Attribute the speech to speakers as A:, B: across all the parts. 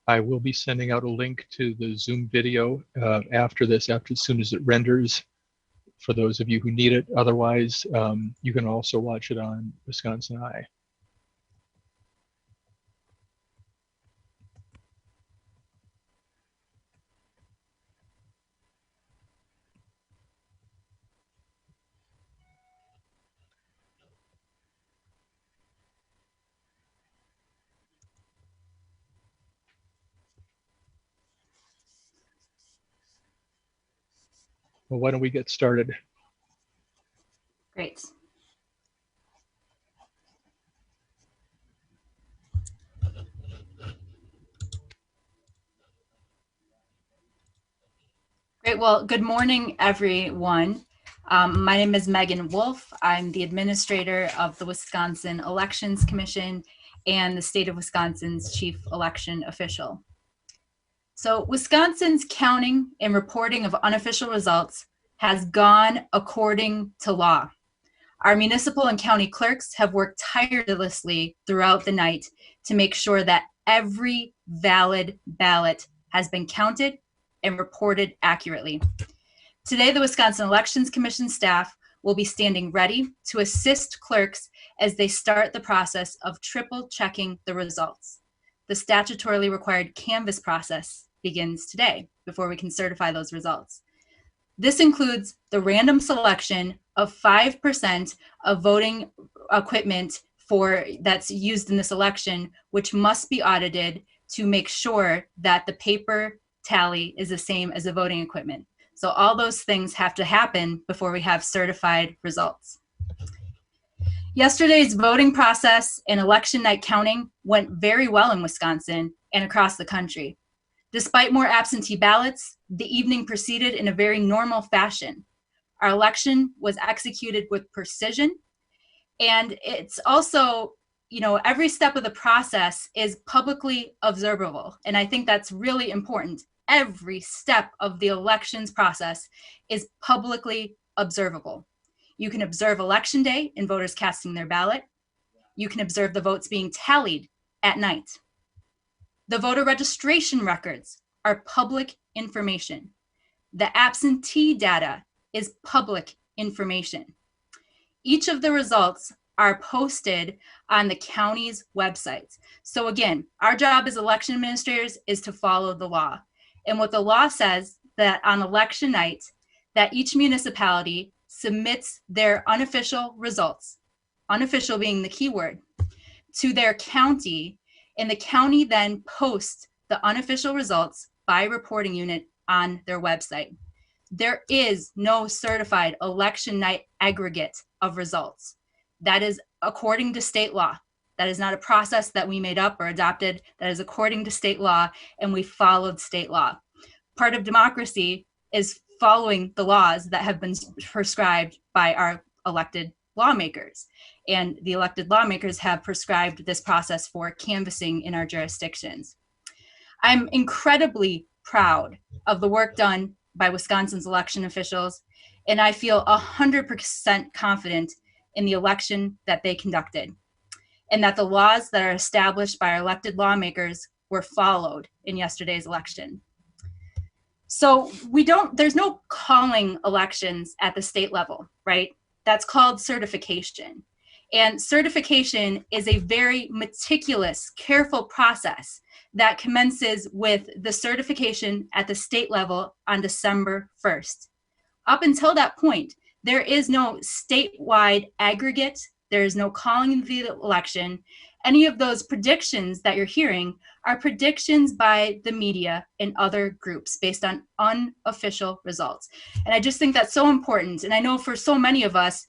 A: I will be sending out a link to the Zoom video after this, as soon as it renders, for those of you who need it. Otherwise, you can also watch it on Wisconsin Eye. Well, why don't we get started?
B: Great. Great. Well, good morning, everyone. My name is Megan Wolf. I'm the administrator of the Wisconsin Elections Commission and the state of Wisconsin's chief election official. So Wisconsin's counting and reporting of unofficial results has gone according to law. Our municipal and county clerks have worked tirelessly throughout the night to make sure that every valid ballot has been counted and reported accurately. Today, the Wisconsin Elections Commission staff will be standing ready to assist clerks as they start the process of triple checking the results. The statutorily required canvass process begins today before we can certify those results. This includes the random selection of 5% of voting equipment that's used in this election, which must be audited to make sure that the paper tally is the same as the voting equipment. So all those things have to happen before we have certified results. Yesterday's voting process and election night counting went very well in Wisconsin and across the country. Despite more absentee ballots, the evening proceeded in a very normal fashion. Our election was executed with precision, and it's also, every step of the process is publicly observable, and I think that's really important. Every step of the elections process is publicly observable. You can observe election day and voters casting their ballot. You can observe the votes being tallied at night. The voter registration records are public information. The absentee data is public information. Each of the results are posted on the county's websites. So again, our job as election administrators is to follow the law. And what the law says that on election night, that each municipality submits their unofficial results, unofficial being the key word, to their county, and the county then posts the unofficial results by reporting unit on their website. There is no certified election night aggregate of results. That is according to state law. That is not a process that we made up or adopted. That is according to state law, and we followed state law. Part of democracy is following the laws that have been prescribed by our elected lawmakers. And the elected lawmakers have prescribed this process for canvassing in our jurisdictions. I'm incredibly proud of the work done by Wisconsin's election officials, and I feel 100% confident in the election that they conducted, and that the laws that are established by our elected lawmakers were followed in yesterday's election. So there's no calling elections at the state level, right? That's called certification. And certification is a very meticulous, careful process that commences with the certification at the state level on December 1st. Up until that point, there is no statewide aggregate. There is no calling of the election. Any of those predictions that you're hearing are predictions by the media and other groups based on unofficial results. And I just think that's so important. And I know for so many of us,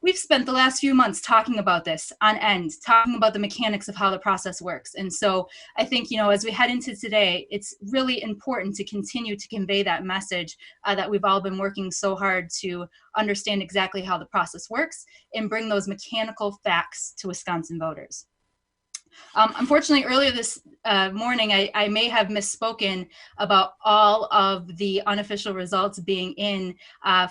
B: we've spent the last few months talking about this on end, talking about the mechanics of how the process works. And so I think, as we head into today, it's really important to continue to convey that message that we've all been working so hard to understand exactly how the process works and bring those mechanical facts to Wisconsin voters. Unfortunately, earlier this morning, I may have misspoken about all of the unofficial results being in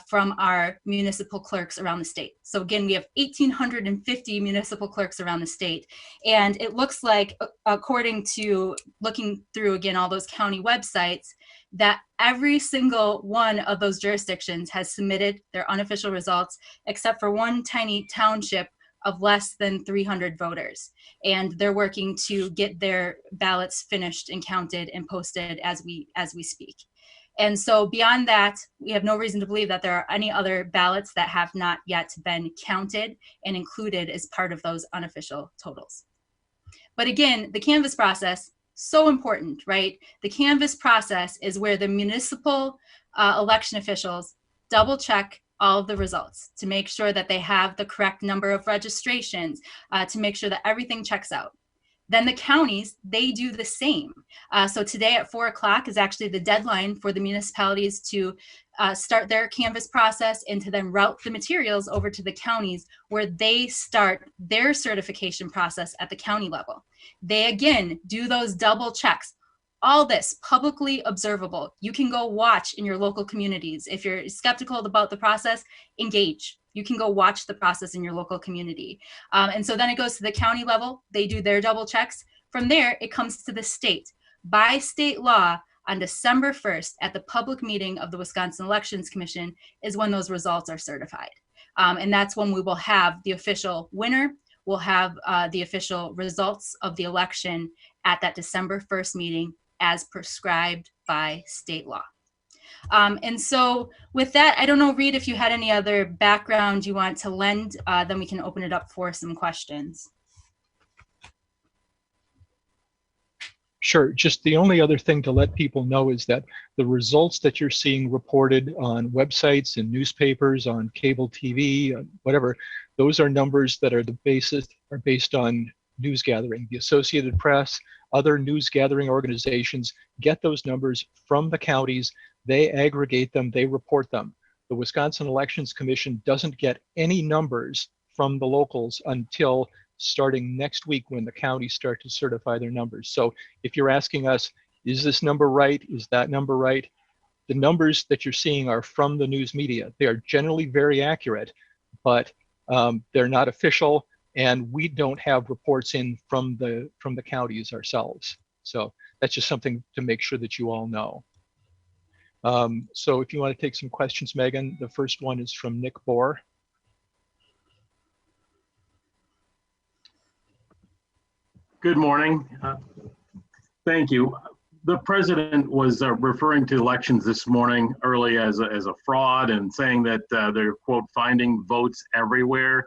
B: from our municipal clerks around the state. So again, we have 1,850 municipal clerks around the state. And it looks like, according to looking through, again, all those county websites, that every single one of those jurisdictions has submitted their unofficial results, except for one tiny township of less than 300 voters. And they're working to get their ballots finished and counted and posted as we speak. And so beyond that, we have no reason to believe that there are any other ballots that have not yet been counted and included as part of those unofficial totals. But again, the canvass process, so important, right? The canvass process is where the municipal election officials double check all of the results to make sure that they have the correct number of registrations, to make sure that everything checks out. Then the counties, they do the same. So today at 4 o'clock is actually the deadline for the municipalities to start their canvass process and to then route the materials over to the counties, where they start their certification process at the county level. They again do those double checks. All this publicly observable. You can go watch in your local communities. If you're skeptical about the process, engage. You can go watch the process in your local community. And so then it goes to the county level. They do their double checks. From there, it comes to the state. By state law, on December 1st, at the public meeting of the Wisconsin Elections Commission, is when those results are certified. And that's when we will have the official winner. We'll have the official results of the election at that December 1st meeting, as prescribed by state law. And so with that, I don't know, Reed, if you had any other background you want to lend, then we can open it up for some questions.
A: Sure. Just the only other thing to let people know is that the results that you're seeing reported on websites and newspapers, on cable TV, whatever, those are numbers that are based on news gathering. The Associated Press, other news gathering organizations get those numbers from the counties. They aggregate them, they report them. The Wisconsin Elections Commission doesn't get any numbers from the locals until starting next week, when the counties start to certify their numbers. So if you're asking us, is this number right? Is that number right? The numbers that you're seeing are from the news media. They are generally very accurate, but they're not official, and we don't have reports in from the counties ourselves. So that's just something to make sure that you all know. So if you want to take some questions, Megan, the first one is from Nick Bohr.
C: Good morning. Thank you. The president was referring to elections this morning early as a fraud, and saying that they're, quote, finding votes everywhere.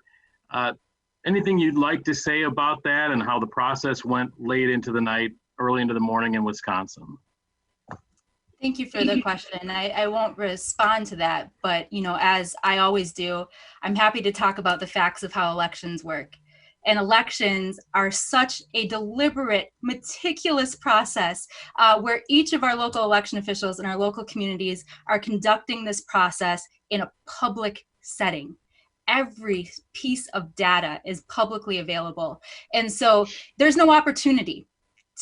C: Anything you'd like to say about that, and how the process went late into the night, early into the morning in Wisconsin?
B: Thank you for the question. I won't respond to that, but as I always do, I'm happy to talk about the facts of how elections work. And elections are such a deliberate, meticulous process where each of our local election officials in our local communities are conducting this process in a public setting. Every piece of data is publicly available. And so there's no opportunity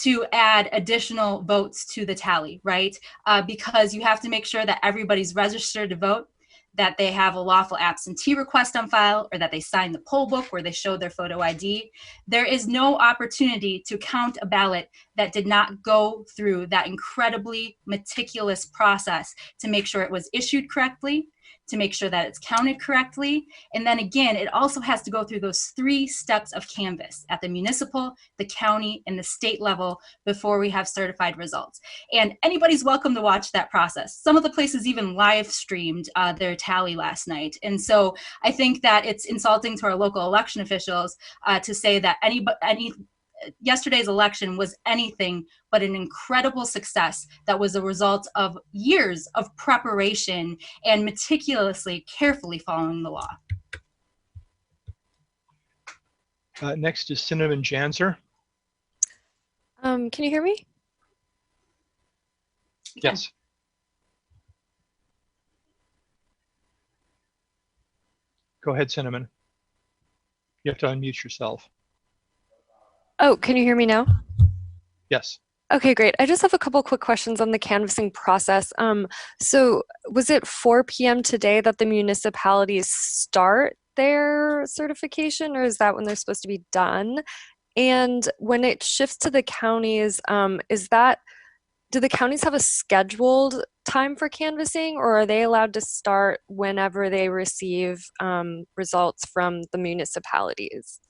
B: to add additional votes to the tally, right? Because you have to make sure that everybody's registered to vote, that they have a lawful absentee request on file, or that they sign the poll book where they show their photo ID. There is no opportunity to count a ballot that did not go through that incredibly meticulous process to make sure it was issued correctly, to make sure that it's counted correctly. And then again, it also has to go through those 3 steps of canvass at the municipal, the county, and the state level before we have certified results. And anybody's welcome to watch that process. Some of the places even live streamed their tally last night. And so I think that it's insulting to our local election officials to say that yesterday's election was anything but an incredible success that was a result of years of preparation and meticulously, carefully following the law.
A: Next is Cinnamon Janzer.
D: Can you hear me?
A: Yes. Go ahead, Cinnamon. You have to unmute yourself.
D: Oh, can you hear me now?
A: Yes.
D: Okay, great. I just have a couple quick questions on the canvassing process. So was it 4 p.m. today that the municipalities start their certification, or is that when they're supposed to be done? And when it shifts to the counties, do the counties have a scheduled time for canvassing, or are they allowed to start whenever they receive results from the municipalities?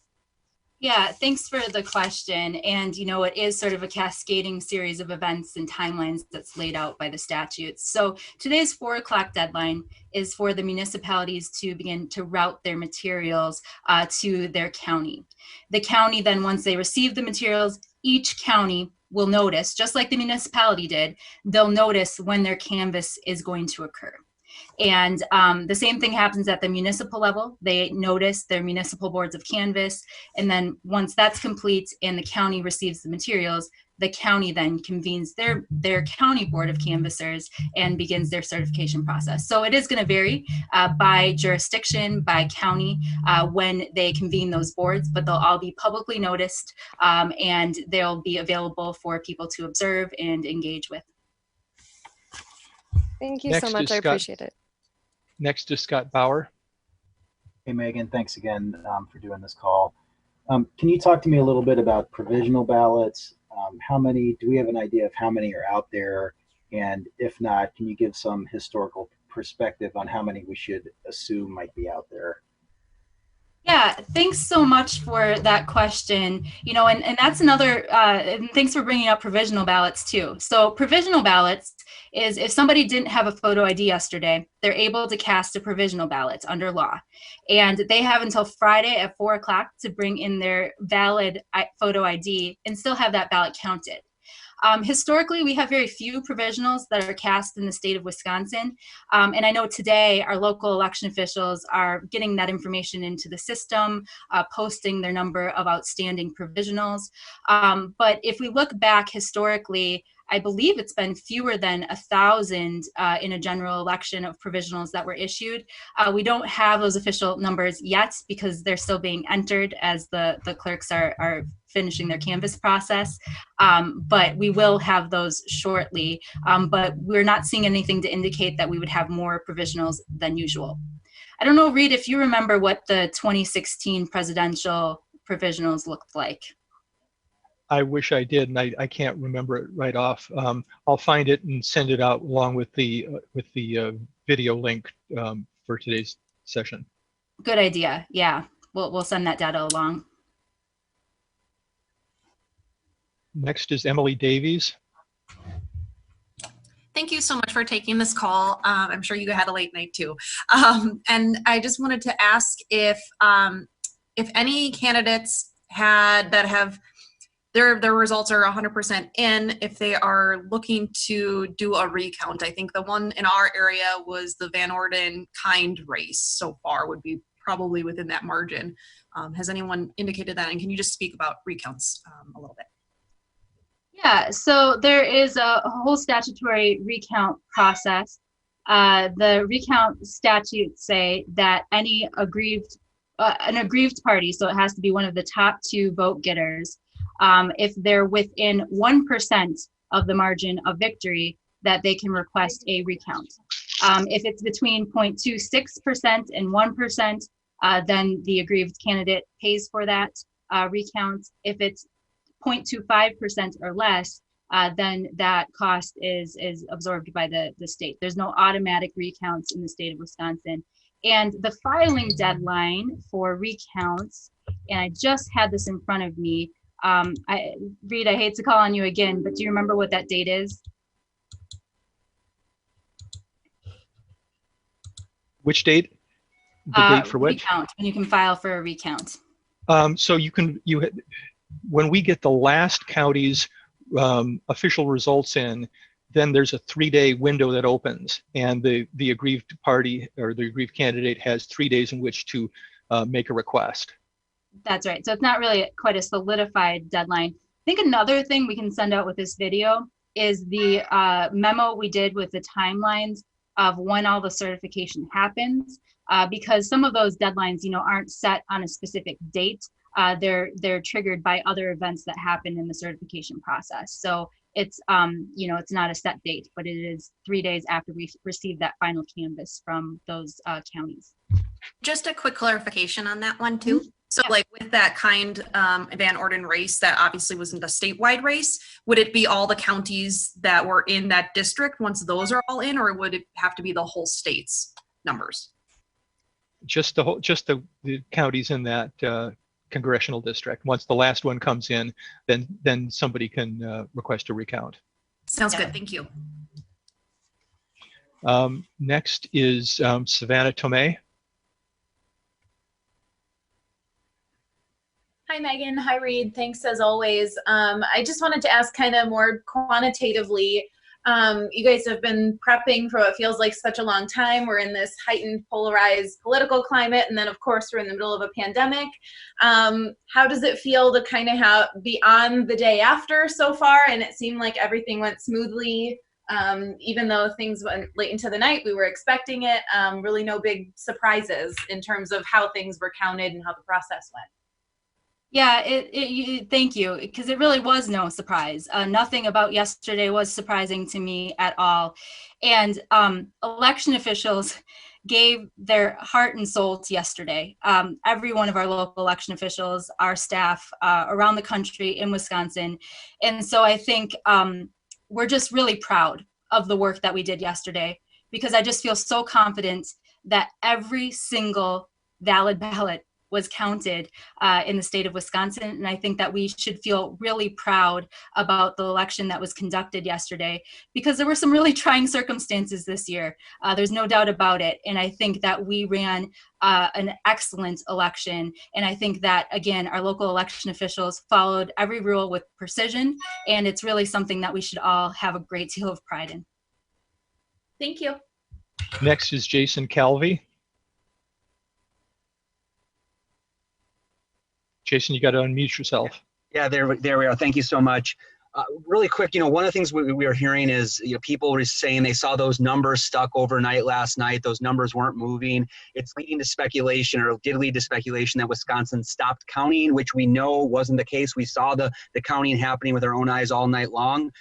B: Yeah, thanks for the question. And, it is sort of a cascading series of events and timelines that's laid out by the statutes. So today's 4 o'clock deadline is for the municipalities to begin to route their materials to their county. The county then, once they receive the materials, each county will notice, just like the municipality did, they'll notice when their canvass is going to occur. And the same thing happens at the municipal level. They notice their municipal boards of canvass. And then once that's complete and the county receives the materials, the county then convenes their county board of canvassers and begins their certification process. So it is going to vary by jurisdiction, by county, when they convene those boards, but they'll all be publicly noticed and they'll be available for people to observe and engage with.
D: Thank you so much. I appreciate it.
A: Next is Scott Bauer.
E: Hey, Megan, thanks again for doing this call. Can you talk to me a little bit about provisional ballots? Do we have an idea of how many are out there? And if not, can you give some historical perspective on how many we should assume might be out there?
B: Yeah, thanks so much for that question. And that's another, and thanks for bringing up provisional ballots too. So provisional ballots is if somebody didn't have a photo ID yesterday, they're able to cast a provisional ballot under law. And they have until Friday at 4 o'clock to bring in their valid photo ID and still have that ballot counted. Historically, we have very few provisionals that are cast in the state of Wisconsin. And I know today our local election officials are getting that information into the system, posting their number of outstanding provisionals. But if we look back historically, I believe it's been fewer than 1,000 in a general election of provisionals that were issued. We don't have those official numbers yet because they're still being entered as the clerks are finishing their canvass process. But we will have those shortly. But we're not seeing anything to indicate that we would have more provisionals than usual. I don't know, Reed, if you remember what the 2016 presidential provisionals looked like.
A: I wish I did, and I can't remember it right off. I'll find it and send it out along with the video link for today's session.
B: Good idea. Yeah, we'll send that data along.
A: Next is Emily Davies.
F: Thank you so much for taking this call. I'm sure you had a late night too. And I just wanted to ask if any candidates their results are 100% in, if they are looking to do a recount. I think the one in our area was the Van Orden kind race so far would be probably within that margin. Has anyone indicated that? And can you just speak about recounts a little bit?
B: Yeah, so there is a whole statutory recount process. The recount statutes say that an aggrieved party, so it has to be one of the top 2 vote getters, if they're within 1% of the margin of victory, that they can request a recount. If it's between 0.26% and 1%, then the aggrieved candidate pays for that recount. If it's 0.25% or less, then that cost is absorbed by the state. There's no automatic recounts in the state of Wisconsin. And the filing deadline for recounts, and I just had this in front of me, Reed, I hate to call on you again, but do you remember what that date is?
A: Which date? The date for what?
B: Recount, when you can file for a recount.
A: So when we get the last county's official results in, then there's a 3-day window that opens, and the aggrieved party or the aggrieved candidate has 3 days in which to make a request.
B: That's right. So it's not really quite a solidified deadline. I think another thing we can send out with this video is the memo we did with the timelines of when all the certification happens, because some of those deadlines, aren't set on a specific date. they're triggered by other events that happen in the certification process. So it's it's not a set date, but it is 3 days after we receive that final canvas from those counties.
F: Just a quick clarification on that one too. So
B: Yeah.
F: like with that Van Orden race, that obviously wasn't a statewide race, would it be all the counties that were in that district once those are all in, or would it have to be the whole state's numbers?
A: Just the counties in that congressional district. Once the last one comes in, then somebody can request a recount.
F: Sounds good. Thank you.
A: Next is Savannah Tomei.
G: Hi, Megan. Hi, Reed. Thanks as always. I just wanted to ask kind of more quantitatively. You guys have been prepping for what feels like such a long time. We're in this heightened polarized political climate, and then of course we're in the middle of a pandemic. How does it feel to kind of be on the day after so far? And it seemed like everything went smoothly, even though things went late into the night. We were expecting it. Really no big surprises in terms of how things were counted and how the process went.
B: Yeah, thank you, because it really was no surprise. Nothing about yesterday was surprising to me at all. And election officials gave their heart and soul to yesterday. Every one of our local election officials, our staff around the country in Wisconsin. And so I think we're just really proud of the work that we did yesterday, because I just feel so confident that every single valid ballot was counted in the state of Wisconsin. And I think that we should feel really proud about the election that was conducted yesterday, because there were some really trying circumstances this year. There's no doubt about it. And I think that we ran an excellent election. And I think that, again, our local election officials followed every rule with precision. And it's really something that we should all have a great deal of pride in.
G: Thank you.
A: Next is Jason Calvey. Jason, you got to unmute yourself.
H: Yeah, there we are. Thank you so much. Really quick, one of the things we are hearing is, people were saying they saw those numbers stuck overnight last night. Those numbers weren't moving. It's leading to speculation, or did lead to speculation, that Wisconsin stopped counting, which we know wasn't the case. We saw the counting happening with our own eyes all night long.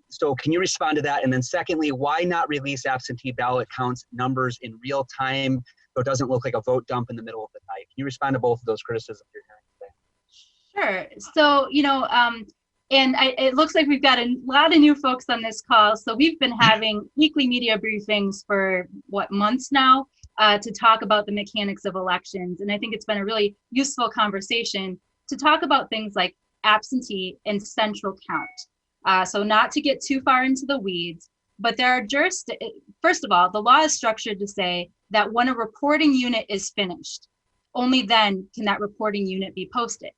H: So can you respond to that? And then secondly, why not release absentee ballot counts numbers in real time so it doesn't look like a vote dump in the middle of the night? Can you respond to both of those criticisms you're hearing today?
B: Sure. So, it looks like we've got a lot of new folks on this call. So we've been having weekly media briefings for months now to talk about the mechanics of elections. And I think it's been a really useful conversation to talk about things like absentee and central count. So not to get too far into the weeds, but there are first of all, the law is structured to say that when a reporting unit is finished, only then can that reporting unit be posted.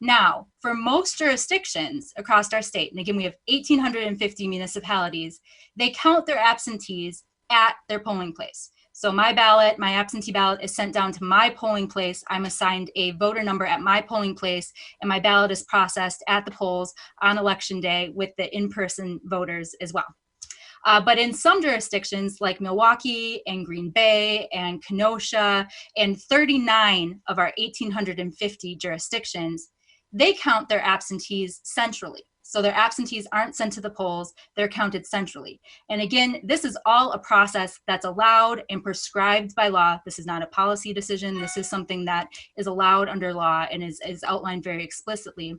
B: Now, for most jurisdictions across our state, and again, we have 1,850 municipalities, they count their absentees at their polling place. So my absentee ballot is sent down to my polling place. I'm assigned a voter number at my polling place, and my ballot is processed at the polls on election day with the in-person voters as well. But in some jurisdictions like Milwaukee and Green Bay and Kenosha and 39 of our 1,850 jurisdictions, they count their absentees centrally. So their absentees aren't sent to the polls, they're counted centrally. And again, this is all a process that's allowed and prescribed by law. This is not a policy decision. This is something that is allowed under law and is outlined very explicitly.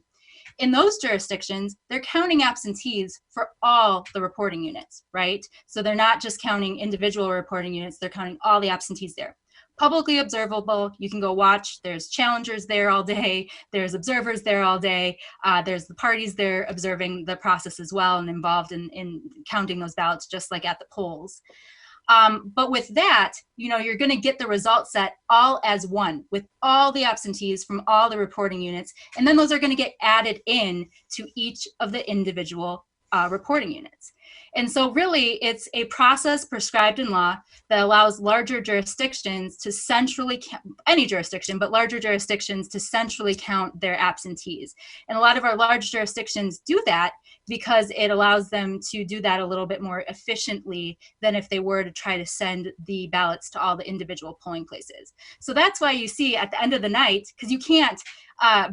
B: In those jurisdictions, they're counting absentees for all the reporting units, right? So they're not just counting individual reporting units, they're counting all the absentees there. Publicly observable, you can go watch. There's challengers there all day. There's observers there all day. There's the parties there observing the process as well and involved in counting those ballots, just like at the polls. But with that, you're going to get the result set all as one with all the absentees from all the reporting units. And then those are going to get added in to each of the individual reporting units. And so really it's a process prescribed in law that allows larger jurisdictions to centrally any jurisdiction, but larger jurisdictions to centrally count their absentees. And a lot of our large jurisdictions do that because it allows them to do that a little bit more efficiently than if they were to try to send the ballots to all the individual polling places. So that's why you see at the end of the night, because you can't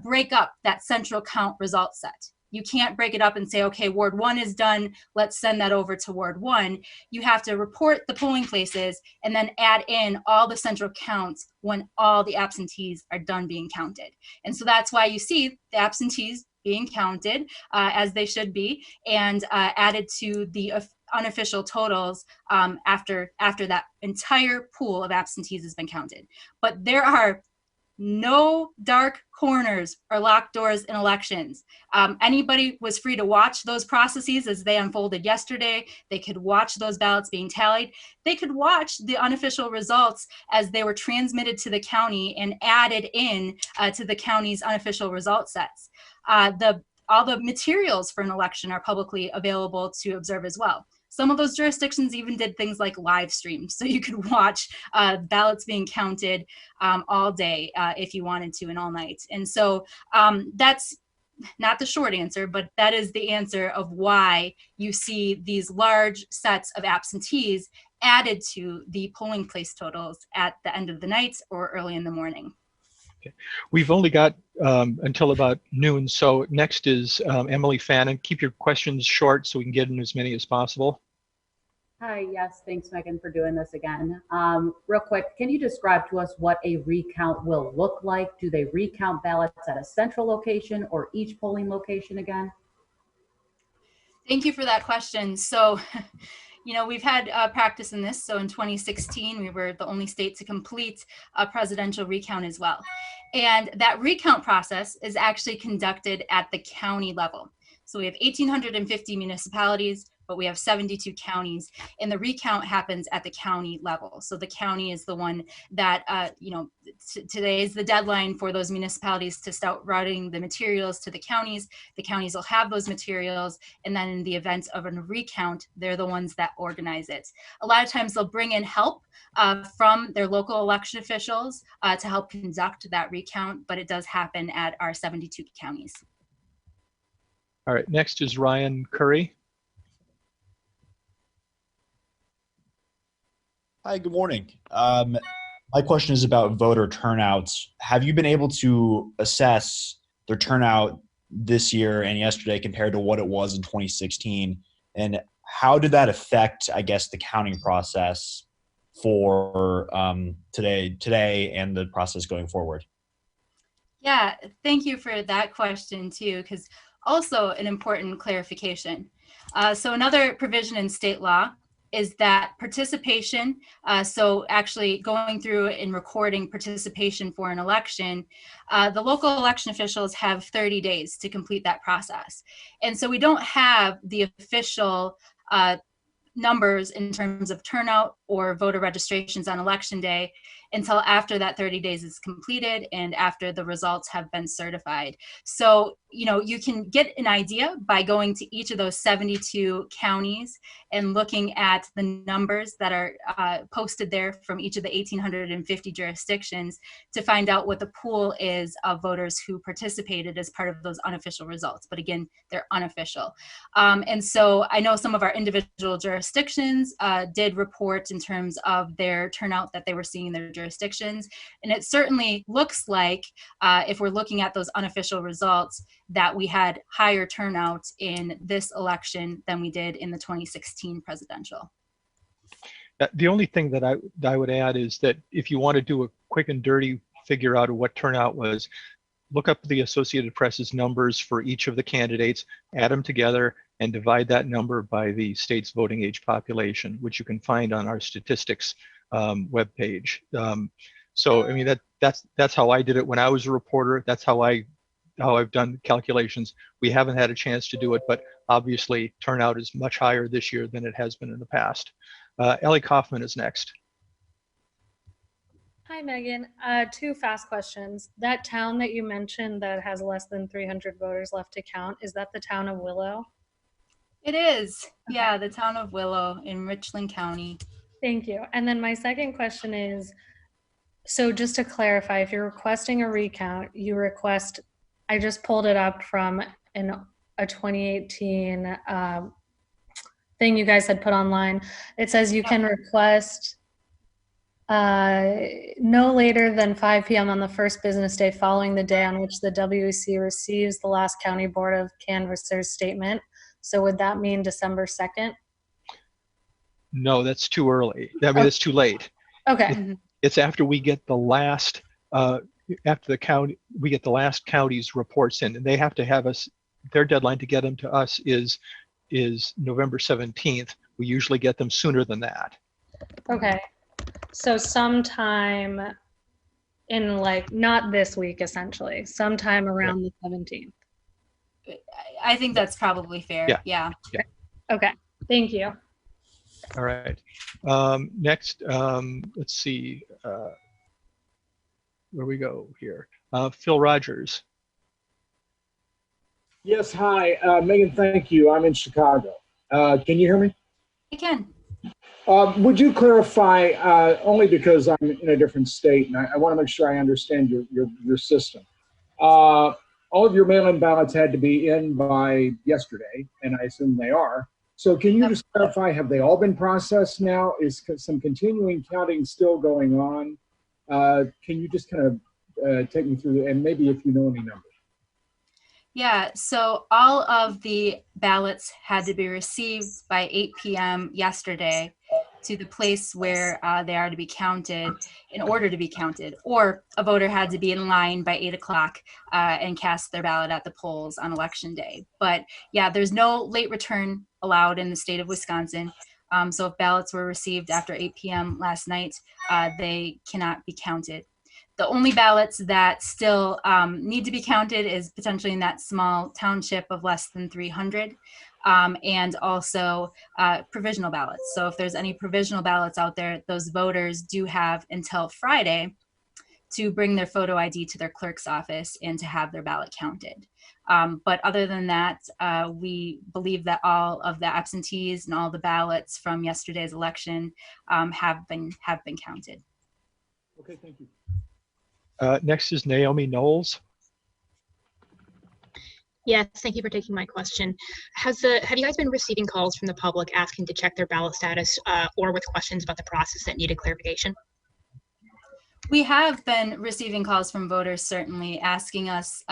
B: break up that central count result set. You can't break it up and say, okay, Ward 1 is done, let's send that over to Ward 1. You have to report the polling places and then add in all the central counts when all the absentees are done being counted. And so that's why you see the absentees being counted as they should be, and added to the unofficial totals after that entire pool of absentees has been counted. But there are no dark corners or locked doors in elections. Anybody was free to watch those processes as they unfolded yesterday. They could watch those ballots being tallied. They could watch the unofficial results as they were transmitted to the county and added in to the county's unofficial result sets. All the materials for an election are publicly available to observe as well. Some of those jurisdictions even did things like live streams, so you could watch ballots being counted all day if you wanted to, and all night. And so that's not the short answer, but that is the answer of why you see these large sets of absentees added to the polling place totals at the end of the night or early in the morning.
A: Okay. We've only got until about noon, so next is Emily Fannin. Keep your questions short so we can get in as many as possible.
I: Hi, yes, thanks Megan for doing this again. Real quick, can you describe to us what a recount will look like? Do they recount ballots at a central location or each polling location again?
B: Thank you for that question. So, you know, we've had practice in this. So in 2016, we were the only state to complete a presidential recount as well. And that recount process is actually conducted at the county level. So we have 1,850 municipalities, but we have 72 counties, and the recount happens at the county level. So the county is the one that, you know, today is the deadline for those municipalities to start routing the materials to the counties. The counties will have those materials, and then in the event of a recount, they're the ones that organize it. A lot of times they'll bring in help from their local election officials to help conduct that recount, but it does happen at our 72 counties.
A: All right, next is Ryan Curry.
J: Hi, good morning. My question is about voter turnouts. Have you been able to assess their turnout this year and yesterday compared to what it was in 2016? And how did that affect, I guess, the counting process for today and the process going forward?
B: Yeah, thank you for that question too, because also an important clarification. So another provision in state law is that participation, so actually going through and recording participation for an election, the local election officials have 30 days to complete that process. And so we don't have the official numbers in terms of turnout or voter registrations on election day until after that 30 days is completed and after the results have been certified. So, you know, you can get an idea by going to each of those 72 counties and looking at the numbers that are posted there from each of the 1,850 jurisdictions to find out what the pool is of voters who participated as part of those unofficial results. But again, they're unofficial. And so I know some of our individual jurisdictions did report in terms of their turnout that they were seeing in their jurisdictions. And it certainly looks like, if we're looking at those unofficial results, that we had higher turnout in this election than we did in the 2016 presidential.
A: The only thing that I would add is that if you want to do a quick and dirty figure out of what turnout was, look up the Associated Press's numbers for each of the candidates, add them together, and divide that number by the state's voting age population, which you can find on our statistics webpage. So I mean that's how I did it when I was a reporter. That's how I've done calculations. We haven't had a chance to do it, but obviously turnout is much higher this year than it has been in the past. Ellie Kaufman is next.
K: Hi, Megan. Two fast questions. That town that you mentioned that has less than 300 voters left to count, is that the town of Willow?
B: It is. Yeah, the town of Willow in Richland County.
K: Thank you. And then my second question is, so just to clarify, if you're requesting a recount, you request, I just pulled it up from a 2018 thing you guys had put online. It says you can request no later than 5 p.m. on the first business day following the day on which the WEC receives the last County Board of Canvassers statement. So would that mean December 2nd?
A: No, that's too early. I mean, it's too late.
K: Okay.
A: It's after we get the last, after the county, we get the last county's reports in, and they have to have us, their deadline to get them to us is November 17th. We usually get them sooner than that.
K: Okay. So sometime in, like, not this week, essentially, sometime around the 17th.
B: I think that's probably fair. Yeah.
K: Okay. Thank you.
A: All right. Next, let's see. Where we go here? Phil Rogers.
L: Yes, hi. Megan, thank you. I'm in Chicago. Can you hear me?
B: I can.
L: Would you clarify, only because I'm in a different state and I want to make sure I understand your system. All of your mail-in ballots had to be in by yesterday, and I assume they are. So can you just clarify, have they all been processed now? Is some continuing counting still going on? Can you just kind of take me through, and maybe if you know any numbers?
B: Yeah, so all of the ballots had to be received by 8 p.m. yesterday to the place where they are to be counted in order to be counted, or a voter had to be in line by 8 o'clock and cast their ballot at the polls on election day. But yeah, there's no late return allowed in the state of Wisconsin. So if ballots were received after 8 p.m. last night, they cannot be counted. The only ballots that still need to be counted is potentially in that small township of less than 300, and also provisional ballots. So if there's any provisional ballots out there, those voters do have until Friday to bring their photo ID to their clerk's office and to have their ballot counted. But other than that, we believe that all of the absentees and all the ballots from yesterday's election have been counted.
L: Okay, thank you.
A: Next is Naomi Knowles.
M: Yes, thank you for taking my question. Have you guys been receiving calls from the public asking to check their ballot status or with questions about the process that needed clarification?
B: We have been receiving calls from voters, certainly asking us,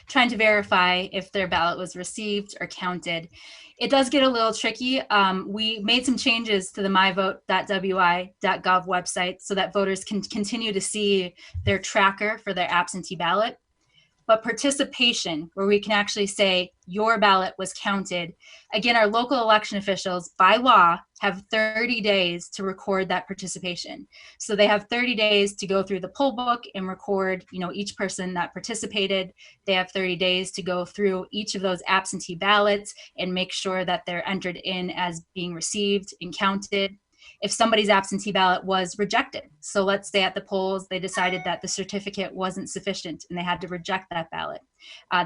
B: trying to verify if their ballot was received or counted. It does get a little tricky. We made some changes to the myvote.wi.gov website so that voters can continue to see their tracker for their absentee ballot. But participation, where we can actually say your ballot was counted. Again, our local election officials by law have 30 days to record that participation. So they have 30 days to go through the poll book and record, each person that participated. They have 30 days to go through each of those absentee ballots and make sure that they're entered in as being received and counted. If somebody's absentee ballot was rejected, so let's say at the polls they decided that the certificate wasn't sufficient and they had to reject that ballot,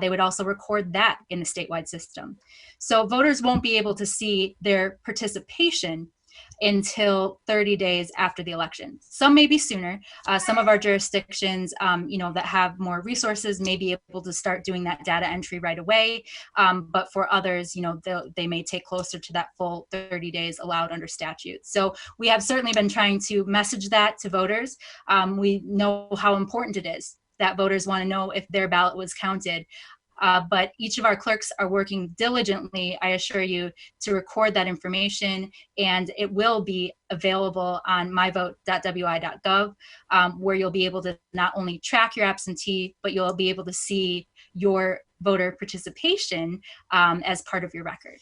B: they would also record that in the statewide system. So voters won't be able to see their participation until 30 days after the election. Some may be sooner. Some of our jurisdictions, that have more resources may be able to start doing that data entry right away. But for others, they may take closer to that full 30 days allowed under statute. So we have certainly been trying to message that to voters. We know how important it is that voters want to know if their ballot was counted. But each of our clerks are working diligently, I assure you, to record that information, and it will be available on myvote.wi.gov, where you'll be able to not only track your absentee, but you'll be able to see your voter participation as part of your record.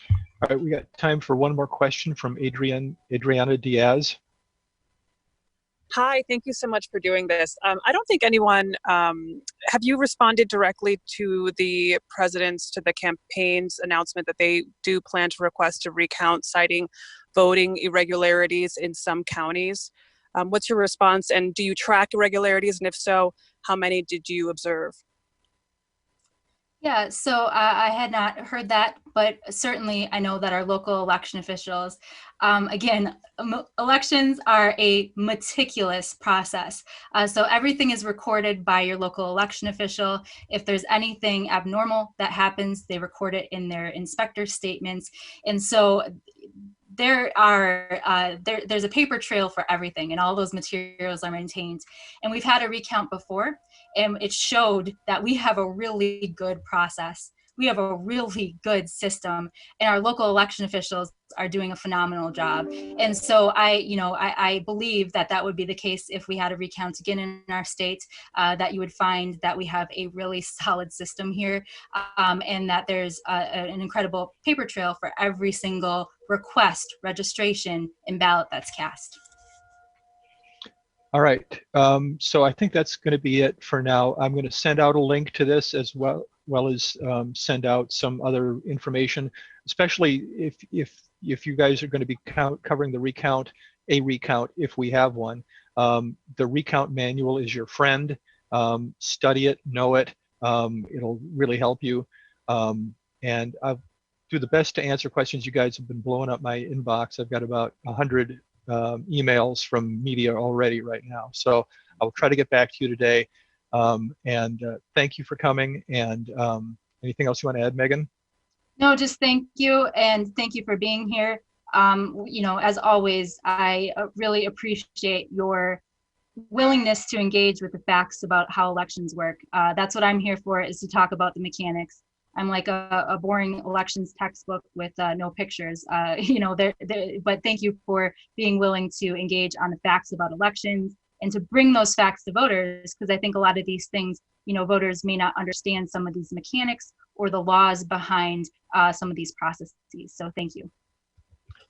A: All right, we got time for one more question from Adriana Diaz.
N: Hi, thank you so much for doing this. I don't think anyone, have you responded directly to the president's, to the campaign's announcement that they do plan to request a recount citing voting irregularities in some counties? What's your response, and do you track irregularities, and if so, how many did you observe?
B: Yeah, so I had not heard that, but certainly I know that our local election officials, again, elections are a meticulous process. So everything is recorded by your local election official. If there's anything abnormal that happens, they record it in their inspector statements. And so there's a paper trail for everything, and all those materials are maintained. And we've had a recount before, and it showed that we have a really good process. We have a really good system, and our local election officials are doing a phenomenal job. And so I believe that that would be the case if we had a recount again in our state, that you would find that we have a really solid system here, and that there's an incredible paper trail for every single request, registration, and ballot that's cast.
A: All right, so I think that's going to be it for now. I'm going to send out a link to this as well as send out some other information, especially if you guys are going to be covering the recount, if we have one. The recount manual is your friend. Study it, know it. It'll really help you. And I'll do the best to answer questions. You guys have been blowing up my inbox. I've got about 100 emails from media already right now. So I'll try to get back to you today. Thank you for coming. And anything else you want to add, Megan?
B: No, just thank you, and thank you for being here. As always, I really appreciate your willingness to engage with the facts about how elections work. That's what I'm here for, is to talk about the mechanics. I'm like a boring elections textbook with no pictures, but thank you for being willing to engage on the facts about elections and to bring those facts to voters, because I think a lot of these things, voters may not understand some of these mechanics or the laws behind some of these processes. So thank you.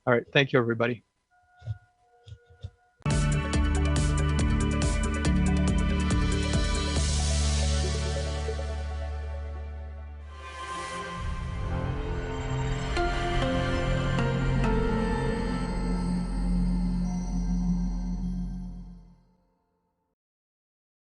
A: All right, thank you, everybody.